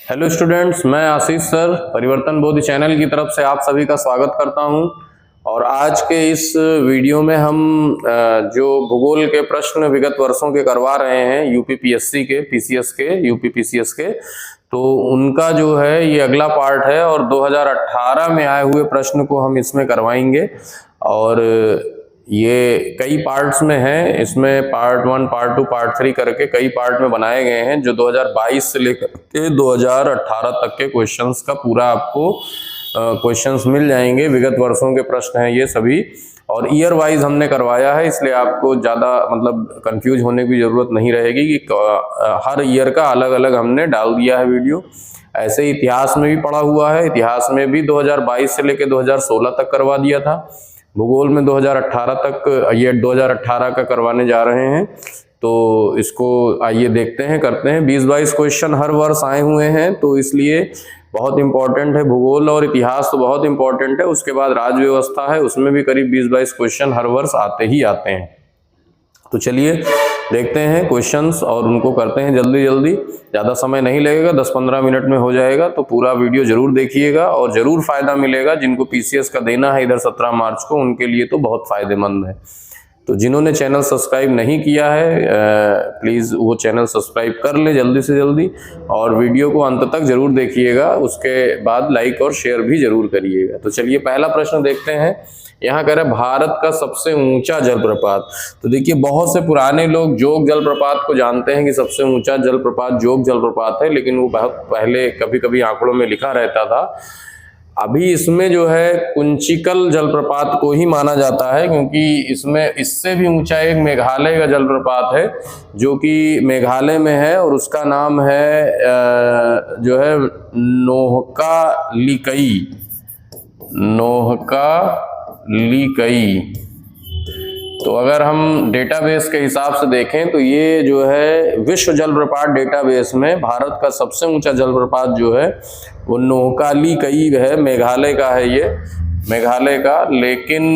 Hello students, मैं आशीष sir परिवर्तन बोध चैनल की तरफ से आप सभी का स्वागत करता हूं। और आज के इस वीडियो में हम जो भूगोल के प्रश्न विगत वर्षों के करवा रहे हैं यूपी पीएससी के, पीसीएस के, यूपी पीसीएस के, तो उनका जो है ये अगला पार्ट है और 2018 में आए हुए प्रश्न को हम इसमें करवाएंगे। और ये कई पार्ट्स में है, इसमें पार्ट 1, पार्ट 2, पार्ट 3 करके कई पार्ट में बनाए गए हैं, जो 2022 से लेकर के 2018 तक के क्वेश्चंस का पूरा आपको क्वेश्चंस मिल जाएंगे। विगत वर्षों के प्रश्न हैं ये सभी, और ईयर वाइज हमने करवाया है, इसलिए आपको ज़्यादा मतलब कंफ्यूज होने की ज़रूरत नहीं रहेगी कि हर ईयर का अलग अलग हमने डाल दिया है वीडियो। ऐसे इतिहास में भी पड़ा हुआ है, इतिहास में भी 2022 से लेकर 2016 तक करवा दिया था। भूगोल में 2018 तक, ये 2018 का करवाने जा रहे हैं, तो इसको आइए देखते हैं, करते हैं। 20-22 क्वेश्चन हर वर्ष आए हुए हैं, तो इसलिए बहुत इंपॉर्टेंट है। भूगोल और इतिहास तो बहुत इंपॉर्टेंट है, उसके बाद राज्य व्यवस्था है, उसमें भी करीब 20-22 क्वेश्चन हर वर्ष आते ही आते हैं। तो चलिए देखते हैं क्वेश्चंस और उनको करते हैं जल्दी जल्दी। ज़्यादा समय नहीं लगेगा, 10-15 मिनट में हो जाएगा, तो पूरा वीडियो जरूर देखिएगा और ज़रूर फ़ायदा मिलेगा। जिनको पीसीएस का देना है इधर 17 मार्च को, उनके लिए तो बहुत फ़ायदेमंद है। तो जिन्होंने चैनल सब्सक्राइब नहीं किया है, प्लीज़ वो चैनल सब्सक्राइब कर ले जल्दी से जल्दी, और वीडियो को अंत तक जरूर देखिएगा। उसके बाद लाइक और शेयर भी जरूर करिएगा। तो चलिए पहला प्रश्न देखते हैं। यहाँ कह रहे भारत का सबसे ऊंचा जलप्रपात। तो देखिए, बहुत से पुराने लोग जोग जलप्रपात को जानते हैं कि सबसे ऊंचा जलप्रपात जोग जलप्रपात है, लेकिन वो बहुत पहले कभी कभी आंकड़ों में लिखा रहता था। अभी इसमें जो है कुंचिकल जलप्रपात को ही माना जाता है, क्योंकि इसमें इससे भी ऊंचा एक मेघालय का जलप्रपात है, जो कि मेघालय में है, और उसका नाम है जो है नोहका लीकई। तो अगर हम डेटाबेस के हिसाब से देखें तो ये जो है विश्व जलप्रपात डेटाबेस में भारत का सबसे ऊंचा जलप्रपात जो है वो नोहका लीकई है, मेघालय का है ये, मेघालय का। लेकिन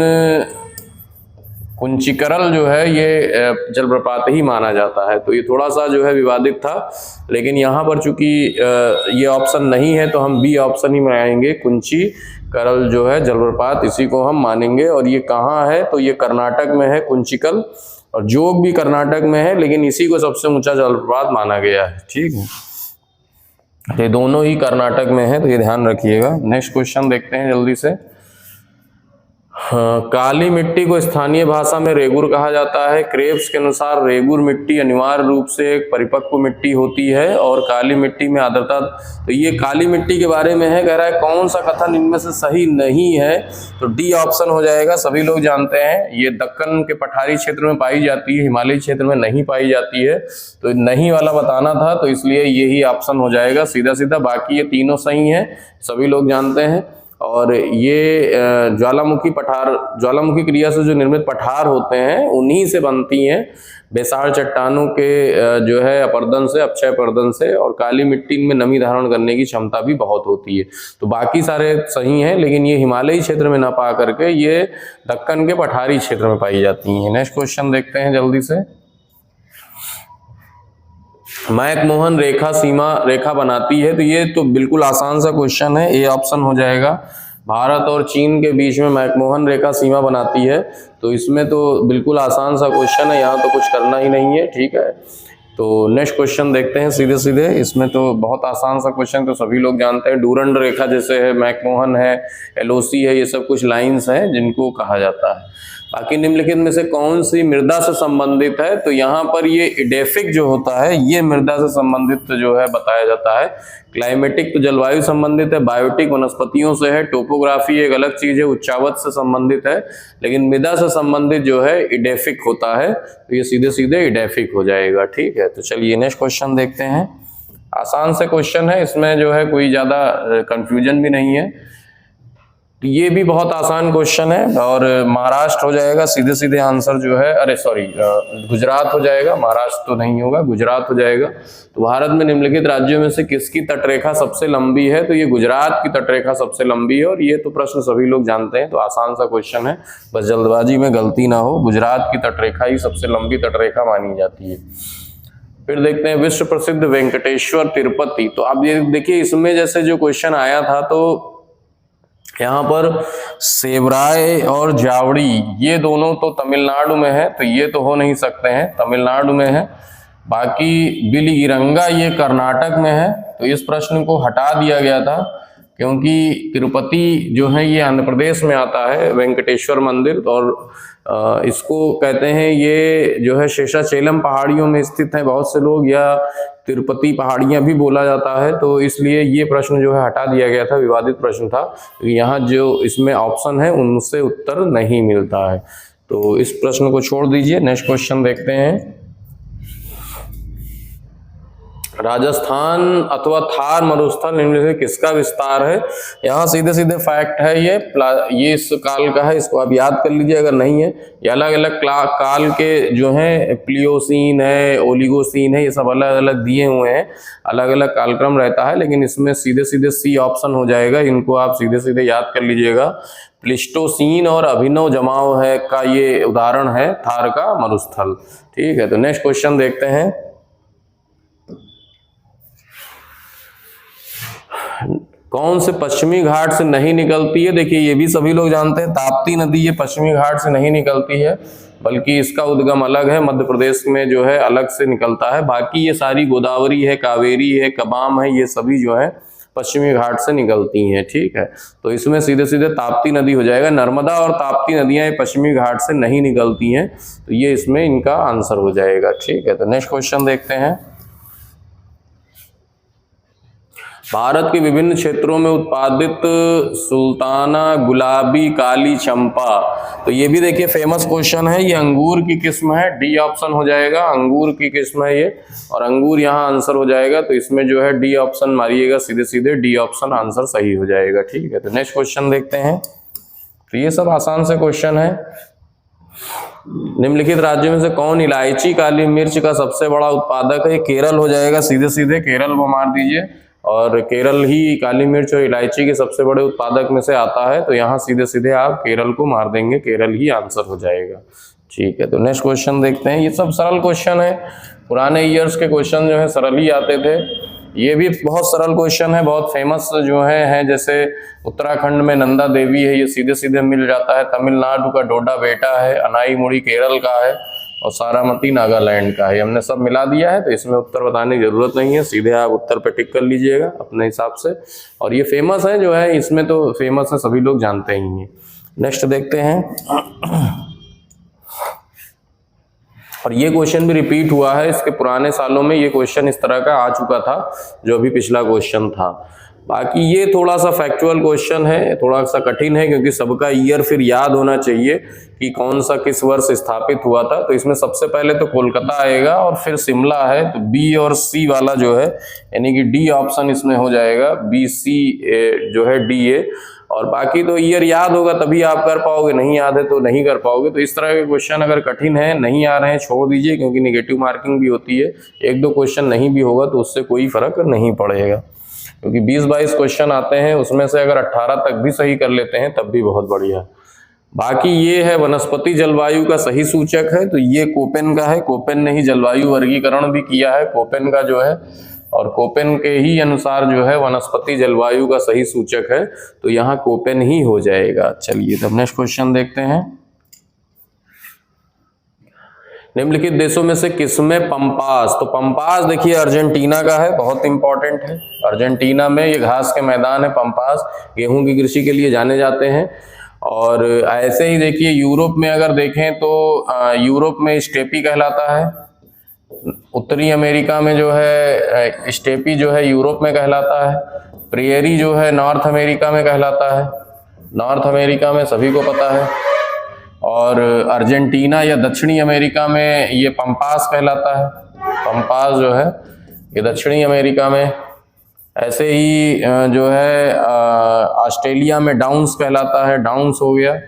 कुंचिकरल जो है ये जलप्रपात ही माना जाता है, तो ये थोड़ा सा जो है विवादित था। लेकिन यहाँ पर चूंकि ये ऑप्शन नहीं है, तो हम बी ऑप्शन ही में आएंगे, कुंचिकरल जो है जलप्रपात, इसी को हम मानेंगे। और ये कहाँ है, तो ये कर्नाटक में है कुंचिकल, और जोग भी कर्नाटक में है, लेकिन इसी को सबसे ऊंचा जलप्रपात माना गया है। ठीक है, ये दोनों ही कर्नाटक में है, तो ये ध्यान रखिएगा। नेक्स्ट क्वेश्चन देखते हैं जल्दी से। काली मिट्टी को स्थानीय भाषा में रेगुर कहा जाता है। क्रेब्स के अनुसार रेगुर मिट्टी अनिवार्य रूप से एक परिपक्व मिट्टी होती है और काली मिट्टी में आर्द्रता। तो ये काली मिट्टी के बारे में है, कह रहा है कौन सा कथन इनमें से सही नहीं है, तो डी ऑप्शन हो जाएगा। सभी लोग जानते हैं ये दक्कन के पठारी क्षेत्र में पाई जाती है, हिमालयी क्षेत्र में नहीं पाई जाती है, तो नहीं वाला बताना था, तो इसलिए यही ऑप्शन हो जाएगा सीधा सीधा। बाकी ये तीनों सही हैं, सभी लोग जानते हैं। और ये ज्वालामुखी क्रिया से जो निर्मित पठार होते हैं उन्हीं से बनती हैं, बेसार चट्टानों के जो है अपरदन से, अपक्षय अपरदन से। और काली मिट्टी में नमी धारण करने की क्षमता भी बहुत होती है। तो बाकी सारे सही हैं, लेकिन ये हिमालयी क्षेत्र में ना पा करके ये दक्कन के पठारी क्षेत्र में पाई जाती हैं। नेक्स्ट क्वेश्चन देखते हैं जल्दी से। मैकमोहन रेखा सीमा रेखा बनाती है, तो ये तो बिल्कुल आसान सा क्वेश्चन है, ए ऑप्शन हो जाएगा। भारत और चीन के बीच में मैकमोहन रेखा सीमा बनाती है, तो इसमें तो बिल्कुल आसान सा क्वेश्चन है, यहाँ तो कुछ करना ही नहीं है। ठीक है, तो नेक्स्ट क्वेश्चन देखते हैं सीधे सीधे। इसमें तो बहुत आसान सा क्वेश्चन, तो सभी लोग जानते हैं, डूरंड रेखा जैसे है, मैकमोहन है, एलओसी है, ये सब कुछ लाइंस हैं जिनको कहा जाता है। बाकी निम्नलिखित में से कौन सी मृदा से संबंधित है, तो यहाँ पर ये इडेफिक जो होता है ये मृदा से संबंधित जो है बताया जाता है। क्लाइमेटिक तो जलवायु संबंधित है, बायोटिक वनस्पतियों से है, टोपोग्राफी एक अलग चीज है, उच्चावत से संबंधित है, लेकिन मृदा से संबंधित जो है इडेफिक होता है, तो ये सीधे सीधे इडेफिक हो जाएगा। ठीक है, तो चलिए नेक्स्ट क्वेश्चन देखते हैं। आसान से क्वेश्चन है, इसमें जो है कोई ज्यादा कंफ्यूजन भी नहीं है। तो ये भी बहुत आसान क्वेश्चन है, और महाराष्ट्र हो जाएगा सीधे सीधे आंसर जो है, अरे सॉरी गुजरात हो जाएगा, महाराष्ट्र तो नहीं होगा, गुजरात हो जाएगा। तो भारत में निम्नलिखित राज्यों में से किसकी तटरेखा सबसे लंबी है, तो ये गुजरात की तटरेखा सबसे लंबी है, और ये तो प्रश्न सभी लोग जानते हैं, तो आसान सा क्वेश्चन है, बस जल्दबाजी में गलती ना हो। गुजरात की तटरेखा ही सबसे लंबी तटरेखा मानी जाती है। फिर देखते हैं विश्व प्रसिद्ध वेंकटेश्वर तिरुपति। तो आप ये देखिए इसमें जैसे जो क्वेश्चन आया था तो यहाँ पर सेवराय और जावड़ी ये दोनों तो तमिलनाडु में है, तो ये तो हो नहीं सकते हैं, तमिलनाडु में है। बाकी बिलिगिरंगा ये कर्नाटक में है, तो इस प्रश्न को हटा दिया गया था क्योंकि तिरुपति जो है ये आंध्र प्रदेश में आता है वेंकटेश्वर मंदिर, और इसको कहते हैं ये जो है शेषाचलम पहाड़ियों में स्थित है बहुत से लोग, या तिरुपति पहाड़ियां भी बोला जाता है, तो इसलिए ये प्रश्न जो है हटा दिया गया था, विवादित प्रश्न था। तो यहाँ जो इसमें ऑप्शन है उनसे उत्तर नहीं मिलता है, तो इस प्रश्न को छोड़ दीजिए। नेक्स्ट क्वेश्चन देखते हैं। राजस्थान अथवा थार मरुस्थल इनमें से किसका विस्तार है? यहाँ सीधे सीधे फैक्ट है, ये इस काल का है, इसको आप याद कर लीजिए अगर नहीं है। ये अलग अलग काल के जो हैं प्लियोसीन है, ओलिगोसीन है, ये सब अलग अलग दिए हुए हैं, अलग अलग कालक्रम रहता है, लेकिन इसमें सीधे सीधे सी ऑप्शन हो जाएगा, इनको आप सीधे सीधे याद कर लीजिएगा। प्लिस्टोसीन और अभिनव जमाव है का ये उदाहरण है थार का मरुस्थल। ठीक है, तो नेक्स्ट क्वेश्चन देखते हैं। कौन से पश्चिमी घाट से नहीं निकलती है? देखिए ये भी सभी लोग जानते हैं, ताप्ती नदी ये पश्चिमी घाट से नहीं निकलती है, बल्कि इसका उद्गम अलग है, मध्य प्रदेश में जो है अलग से निकलता है। बाकी ये सारी गोदावरी है, कावेरी है, कबाम है, ये सभी जो है पश्चिमी घाट से निकलती हैं। ठीक है, तो इसमें सीधे सीधे ताप्ती नदी हो जाएगा। नर्मदा और ताप्ती नदियां ये पश्चिमी घाट से नहीं निकलती हैं, तो ये इसमें इनका आंसर हो जाएगा। ठीक है, तो नेक्स्ट क्वेश्चन देखते हैं। भारत के विभिन्न क्षेत्रों में उत्पादित सुल्ताना, गुलाबी, काली चंपा, तो ये भी देखिए फेमस क्वेश्चन है। ये अंगूर की किस्म है, डी ऑप्शन हो जाएगा, अंगूर की किस्म है ये, और अंगूर यहाँ आंसर हो जाएगा, तो इसमें जो है डी ऑप्शन मारिएगा, सीधे सीधे डी ऑप्शन आंसर सही हो जाएगा। ठीक है, तो नेक्स्ट क्वेश्चन देखते हैं। तो ये सब आसान से क्वेश्चन है। निम्नलिखित राज्यों में से कौन इलायची, काली मिर्च का सबसे बड़ा उत्पादक है? केरल हो जाएगा, सीधे सीधे केरल को मार दीजिए, और केरल ही काली मिर्च और इलायची के सबसे बड़े उत्पादक में से आता है, तो यहाँ सीधे सीधे आप केरल को मार देंगे, केरल ही आंसर हो जाएगा। ठीक है, तो नेक्स्ट क्वेश्चन देखते हैं। ये सब सरल क्वेश्चन है, पुराने ईयर्स के क्वेश्चन जो है सरल ही आते थे। ये भी बहुत सरल क्वेश्चन है, बहुत फेमस जो है जैसे उत्तराखंड में नंदा देवी है, ये सीधे सीधे मिल जाता है। तमिलनाडु का डोडा बेटा है, अनाई मुड़ी केरल का है, और सारामती नागालैंड का है। हमने सब मिला दिया है, तो इसमें उत्तर बताने की जरूरत नहीं है, सीधे आप उत्तर पे टिक कर लीजिएगा अपने हिसाब से। और ये फेमस है जो है, इसमें तो फेमस है, सभी लोग जानते ही हैं। नेक्स्ट देखते हैं। और ये क्वेश्चन भी रिपीट हुआ है, इसके पुराने सालों में ये क्वेश्चन इस तरह का आ चुका था, जो अभी पिछला क्वेश्चन था। बाकी ये थोड़ा सा फैक्चुअल क्वेश्चन है, थोड़ा सा कठिन है, क्योंकि सबका ईयर फिर याद होना चाहिए कि कौन सा किस वर्ष स्थापित हुआ था। तो इसमें सबसे पहले तो कोलकाता आएगा, और फिर शिमला है, तो बी और सी वाला जो है, यानी कि डी ऑप्शन इसमें हो जाएगा, बी सी जो है डी ए। और बाकी तो ईयर याद होगा तभी आप कर पाओगे, नहीं याद है तो नहीं कर पाओगे। तो इस तरह के क्वेश्चन अगर कठिन है, नहीं आ रहे हैं, छोड़ दीजिए, क्योंकि निगेटिव मार्किंग भी होती है। एक दो क्वेश्चन नहीं भी होगा तो उससे कोई फर्क नहीं पड़ेगा, क्योंकि 20-22 क्वेश्चन आते हैं, उसमें से अगर 18 तक भी सही कर लेते हैं तब भी बहुत बढ़िया। बाकी ये है वनस्पति जलवायु का सही सूचक है, तो ये कोपेन का है, कोपेन ने ही जलवायु वर्गीकरण भी किया है, कोपेन का जो है, और कोपेन के ही अनुसार जो है वनस्पति जलवायु का सही सूचक है, तो यहाँ कोपेन ही हो जाएगा। चलिए तब नेक्स्ट क्वेश्चन देखते हैं। निम्नलिखित देशों में से किसमें पंपास, तो पंपास देखिए अर्जेंटीना का है, बहुत इंपॉर्टेंट है। अर्जेंटीना में ये घास के मैदान है पंपास, गेहूं की कृषि के लिए जाने जाते हैं। और ऐसे ही देखिए यूरोप में अगर देखें तो यूरोप में स्टेपी कहलाता है, उत्तरी अमेरिका में जो है स्टेपी जो है यूरोप में कहलाता है, प्रियरी जो है नॉर्थ अमेरिका में कहलाता है, नॉर्थ अमेरिका में सभी को पता है। और अर्जेंटीना या दक्षिणी अमेरिका में ये पंपास कहलाता है, पंपास जो है ये दक्षिणी अमेरिका में। ऐसे ही जो है ऑस्ट्रेलिया में डाउन्स कहलाता है, डाउन्स हो गया।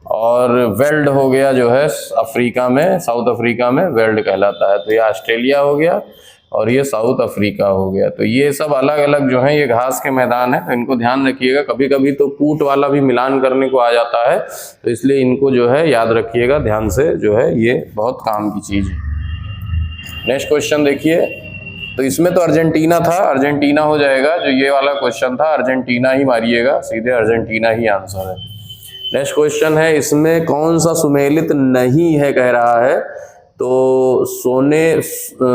और वेल्ड हो गया जो है अफ्रीका में, साउथ अफ्रीका में वेल्ड कहलाता है। तो ये ऑस्ट्रेलिया हो गया और ये साउथ अफ्रीका हो गया। तो ये सब अलग अलग जो है ये घास के मैदान है, तो इनको ध्यान रखिएगा। कभी कभी तो कूट वाला भी मिलान करने को आ जाता है, तो इसलिए इनको जो है याद रखिएगा ध्यान से, जो है ये बहुत काम की चीज़ है। नेक्स्ट क्वेश्चन देखिए, तो इसमें तो अर्जेंटीना था, अर्जेंटीना हो जाएगा। जो ये वाला क्वेश्चन था अर्जेंटीना ही मारिएगा, सीधे अर्जेंटीना ही आंसर है। नेक्स्ट क्वेश्चन है, इसमें कौन सा सुमेलित नहीं है कह रहा है। तो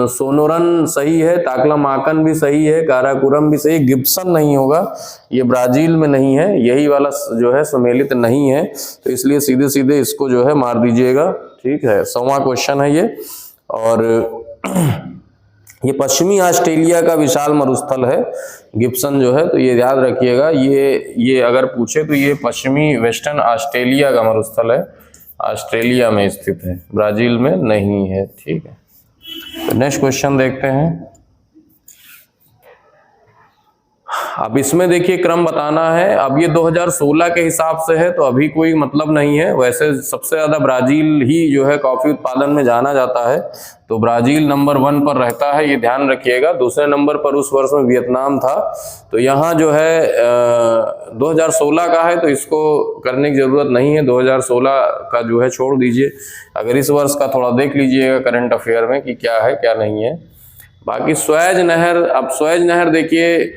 सोनोरन सही है, ताकलामाकन भी सही है, काराकोरम भी सही है, गिब्सन नहीं होगा, ये ब्राजील में नहीं है, यही वाला जो है सुमेलित नहीं है। तो इसलिए सीधे सीधे इसको जो है मार दीजिएगा। ठीक है, 100वां क्वेश्चन है ये। और ये पश्चिमी ऑस्ट्रेलिया का विशाल मरुस्थल है गिब्सन जो है, तो ये याद रखिएगा। ये अगर पूछे तो ये पश्चिमी वेस्टर्न ऑस्ट्रेलिया का मरुस्थल है, ऑस्ट्रेलिया में स्थित है, ब्राजील में नहीं है। ठीक है, तो नेक्स्ट क्वेश्चन देखते हैं। अब इसमें देखिए क्रम बताना है। अब ये 2016 के हिसाब से है, तो अभी कोई मतलब नहीं है। वैसे सबसे ज्यादा ब्राजील ही जो है कॉफी उत्पादन में जाना जाता है, तो ब्राजील नंबर 1 पर रहता है, ये ध्यान रखिएगा। दूसरे नंबर पर उस वर्ष में वियतनाम था। तो यहाँ जो है 2016 का है, तो इसको करने की जरूरत नहीं है। 2016 का जो है छोड़ दीजिए। अगर इस वर्ष का थोड़ा देख लीजिएगा करंट अफेयर में कि क्या है क्या नहीं है। बाकी स्वेज नहर, अब स्वेज नहर देखिए,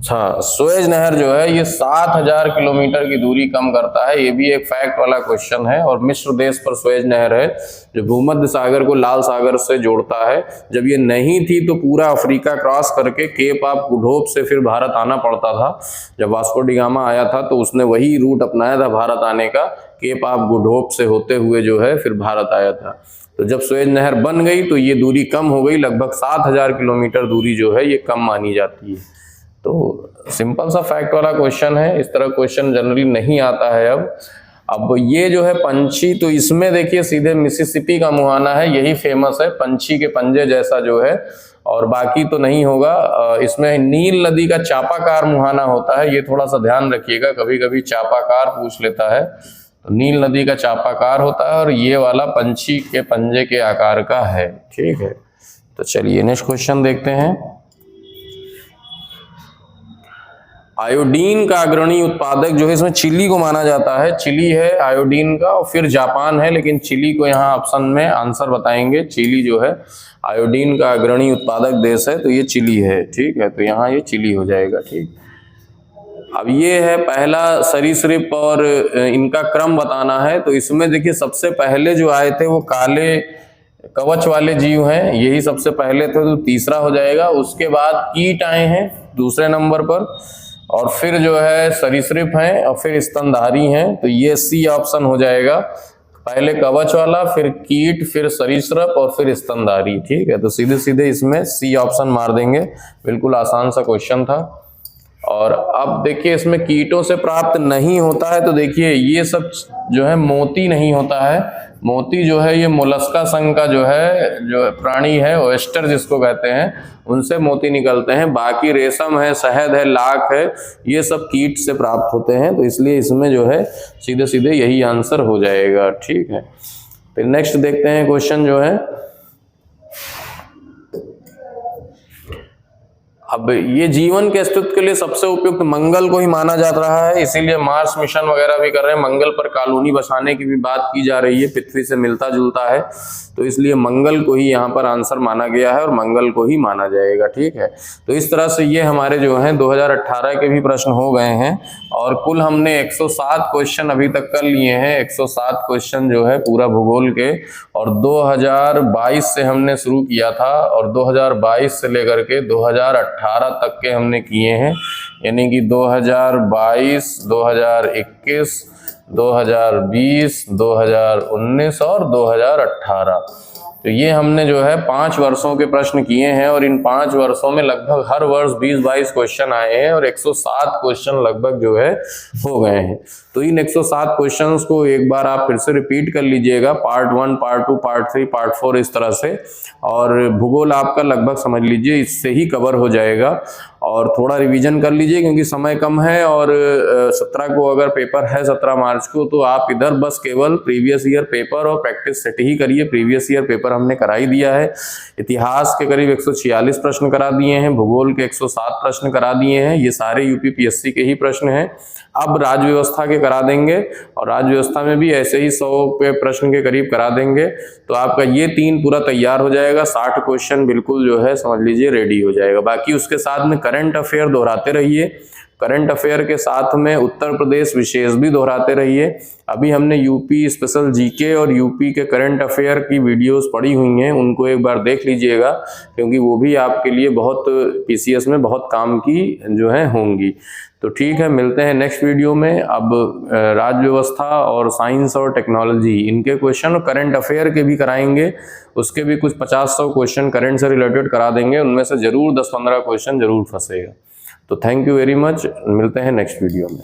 हाँ स्वेज नहर जो है ये 7000 किलोमीटर की दूरी कम करता है, ये भी एक फैक्ट वाला क्वेश्चन है। और मिस्र देश पर स्वेज नहर है जो भूमध्य सागर को लाल सागर से जोड़ता है। जब ये नहीं थी तो पूरा अफ्रीका क्रॉस करके केप ऑफ गुड होप से फिर भारत आना पड़ता था। जब वास्को डी गामा आया था तो उसने वही रूट अपनाया था भारत आने का, केप ऑफ गुड होप से होते हुए जो है फिर भारत आया था। तो जब स्वेज नहर बन गई तो ये दूरी कम हो गई, लगभग 7000 किलोमीटर दूरी जो है ये कम मानी जाती है। तो सिंपल सा फैक्ट वाला क्वेश्चन है, इस तरह क्वेश्चन जनरली नहीं आता है। अब ये जो है पंछी, तो इसमें देखिए सीधे मिसिसिपी का मुहाना है, यही फेमस है, पंछी के पंजे जैसा जो है, और बाकी तो नहीं होगा। इसमें नील नदी का चापाकार मुहाना होता है, ये थोड़ा सा ध्यान रखिएगा, कभी कभी चापाकार पूछ लेता है। तो नील नदी का चापाकार होता है और ये वाला पंछी के पंजे के आकार का है। ठीक है, तो चलिए नेक्स्ट क्वेश्चन देखते हैं। आयोडीन का अग्रणी उत्पादक जो है, इसमें चिली को माना जाता है, चिली है आयोडीन का, और फिर जापान है, लेकिन चिली को यहाँ ऑप्शन में आंसर बताएंगे। चिली जो है आयोडीन का अग्रणी उत्पादक देश है, तो ये चिली है। ठीक है, तो यहाँ ये चिली हो जाएगा। ठीक, अब ये है पहला सरीसृप और इनका क्रम बताना है। तो इसमें देखिए सबसे पहले जो आए थे वो काले कवच वाले जीव हैं, यही सबसे पहले थे, तो तीसरा हो जाएगा। उसके बाद कीट आए हैं दूसरे नंबर पर, और फिर जो है सरीसृप हैं, और फिर स्तनधारी हैं, तो ये सी ऑप्शन हो जाएगा। पहले कवच वाला, फिर कीट, फिर सरीसृप और फिर स्तनधारी। ठीक है, तो सीधे सीधे इसमें सी ऑप्शन मार देंगे, बिल्कुल आसान सा क्वेश्चन था। और अब देखिए इसमें कीटों से प्राप्त नहीं होता है, तो देखिए ये सब जो है मोती नहीं होता है। मोती जो है ये मोलस्का संघ का जो है जो प्राणी है, ओएस्टर जिसको कहते हैं, उनसे मोती निकलते हैं। बाकी रेशम है, शहद है, लाख है, ये सब कीट से प्राप्त होते हैं। तो इसलिए इसमें जो है सीधे सीधे यही आंसर हो जाएगा। ठीक है, फिर नेक्स्ट देखते हैं क्वेश्चन जो है। अब ये जीवन के अस्तित्व के लिए सबसे उपयुक्त मंगल को ही माना जा रहा है, इसीलिए मार्स मिशन वगैरह भी कर रहे हैं। मंगल पर कॉलोनी बसाने की भी बात की जा रही है, पृथ्वी से मिलता जुलता है, तो इसलिए मंगल को ही यहाँ पर आंसर माना गया है और मंगल को ही माना जाएगा। ठीक है, तो इस तरह से ये हमारे जो हैं 2018 के भी प्रश्न हो गए हैं, और कुल हमने 107 क्वेश्चन अभी तक कर लिए हैं। 107 क्वेश्चन जो है पूरा भूगोल के, और 2022 से हमने शुरू किया था, और 2022 से लेकर के 2018 तक के हमने किए हैं, यानी कि 2022, 2021, 2020, 2019 और 2018। तो ये हमने जो है 5 वर्षों के प्रश्न किए हैं, और इन 5 वर्षों में लगभग हर वर्ष 20-22 क्वेश्चन आए हैं, और 107 क्वेश्चन लगभग जो है हो गए हैं। तो इन 107 क्वेश्चंस को एक बार आप फिर से रिपीट कर लीजिएगा, पार्ट 1, पार्ट 2, पार्ट 3, पार्ट 4 इस तरह से, और भूगोल आपका लगभग समझ लीजिए इससे ही कवर हो जाएगा। और थोड़ा रिवीजन कर लीजिए क्योंकि समय कम है, और 17 को अगर पेपर है 17 मार्च को, तो आप इधर बस केवल प्रीवियस ईयर पेपर और प्रैक्टिस सेट ही करिए। प्रीवियस ईयर पेपर पेपर हमने करा ही दिया है। इतिहास के करीब 146 प्रश्न करा दिए हैं, भूगोल के 107 प्रश्न करा दिए हैं, ये सारे यूपीपीएससी के ही प्रश्न हैं। अब राज्य व्यवस्था के करा देंगे और राज्य व्यवस्था में भी ऐसे ही 100 पे प्रश्न के करीब करा देंगे। तो आपका ये 3 पूरा तैयार हो जाएगा, 60 क्वेश्चन बिल्कुल जो है समझ लीजिए रेडी हो जाएगा। बाकी उसके साथ में करंट अफेयर दोहराते रहिए, करंट अफेयर के साथ में उत्तर प्रदेश विशेष भी दोहराते रहिए। अभी हमने यूपी स्पेशल जीके और यूपी के करंट अफेयर की वीडियोस पड़ी हुई हैं, उनको एक बार देख लीजिएगा, क्योंकि वो भी आपके लिए बहुत पीसीएस में बहुत काम की जो है होंगी। तो ठीक है, मिलते हैं नेक्स्ट वीडियो में। अब राज्य व्यवस्था और साइंस और टेक्नोलॉजी इनके क्वेश्चन और करंट अफेयर के भी कराएंगे, उसके भी कुछ 50-100 क्वेश्चन करंट से रिलेटेड करा देंगे, उनमें से जरूर 10-15 क्वेश्चन जरूर फंसेगा। तो थैंक यू वेरी मच, मिलते हैं नेक्स्ट वीडियो में।